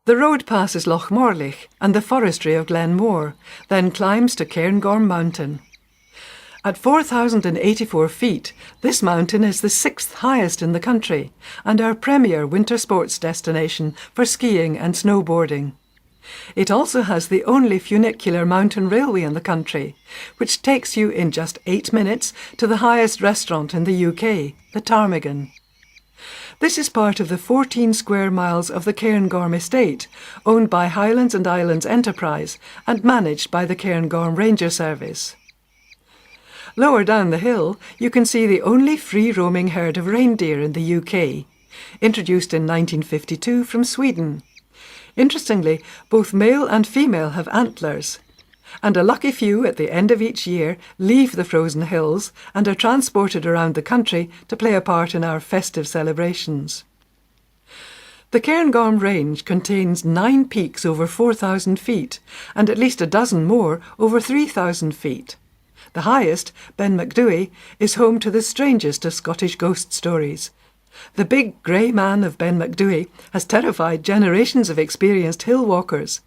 The road passes Loch Morlich and the forestry of Glenmore, then climbs to Cairngorm Mountain. At 4,084 feet, this mountain is the 6th highest in the country and our premier winter sports destination for skiing and snowboarding. It also has the only funicular mountain railway in the country, which takes you in just 8 minutes to the highest restaurant in the UK, the Ptarmigan. This is part of the 14 square miles of the Cairngorm estate, owned by Highlands and Islands Enterprise and managed by the Cairngorm Ranger Service. Lower down the hill, you can see the only free-roaming herd of reindeer in the UK, introduced in 1952 from Sweden. Interestingly, both male and female have antlers, and a lucky few at the end of each year leave the frozen hills and are transported around the country to play a part in our festive celebrations. The Cairngorm Range contains 9 peaks over 4,000 feet and at least a dozen more over 3,000 feet. The highest, Ben Macdui, is home to the strangest of Scottish ghost stories. The big grey man of Ben Macdui has terrified generations of experienced hill walkers.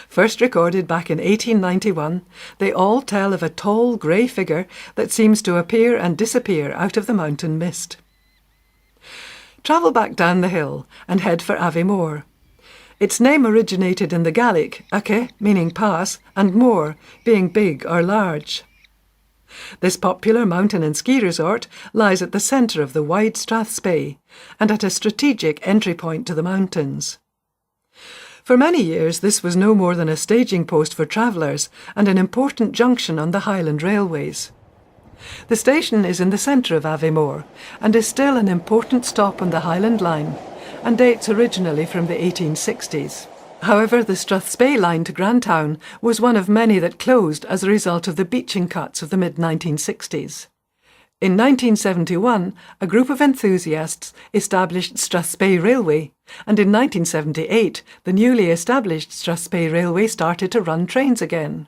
First recorded back in 1891, they all tell of a tall grey figure that seems to appear and disappear out of the mountain mist. Travel back down the hill and head for Aviemore. Its name originated in the Gaelic, ace, meaning pass, and more, being big or large. This popular mountain and ski resort lies at the centre of the wide Strathspey and at a strategic entry point to the mountains. For many years this was no more than a staging post for travellers and an important junction on the Highland railways. The station is in the centre of Aviemore and is still an important stop on the Highland Line and dates originally from the 1860s. However, the Strathspey line to Grantown was one of many that closed as a result of the beaching cuts of the mid-1960s. In 1971, a group of enthusiasts established Strathspey Railway, and in 1978, the newly established Strathspey Railway started to run trains again.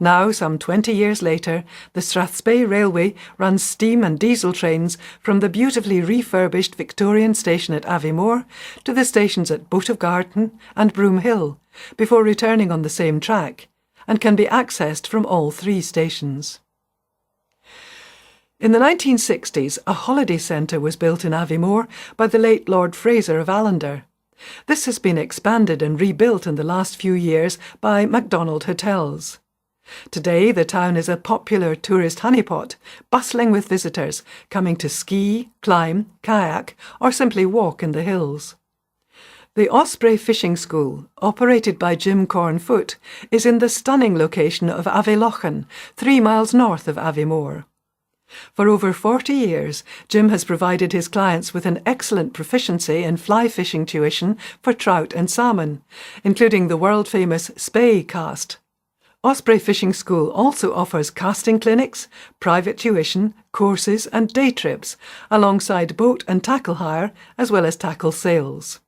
Now, some 20 years later, the Strathspey Railway runs steam and diesel trains from the beautifully refurbished Victorian station at Aviemore to the stations at Boat of Garton and Broom Hill, before returning on the same track, and can be accessed from all 3 stations. In the 1960s, a holiday centre was built in Aviemore by the late Lord Fraser of Allender. This has been expanded and rebuilt in the last few years by MacDonald Hotels. Today, the town is a popular tourist honeypot, bustling with visitors coming to ski, climb, kayak, or simply walk in the hills. The Osprey Fishing School, operated by Jim Cornfoot, is in the stunning location of Avilochen, 3 miles north of Aviemore. For over 40 years, Jim has provided his clients with an excellent proficiency in fly fishing tuition for trout and salmon, including the world-famous Spey cast. Osprey Fishing School also offers casting clinics, private tuition, courses and day trips, alongside boat and tackle hire, as well as tackle sales.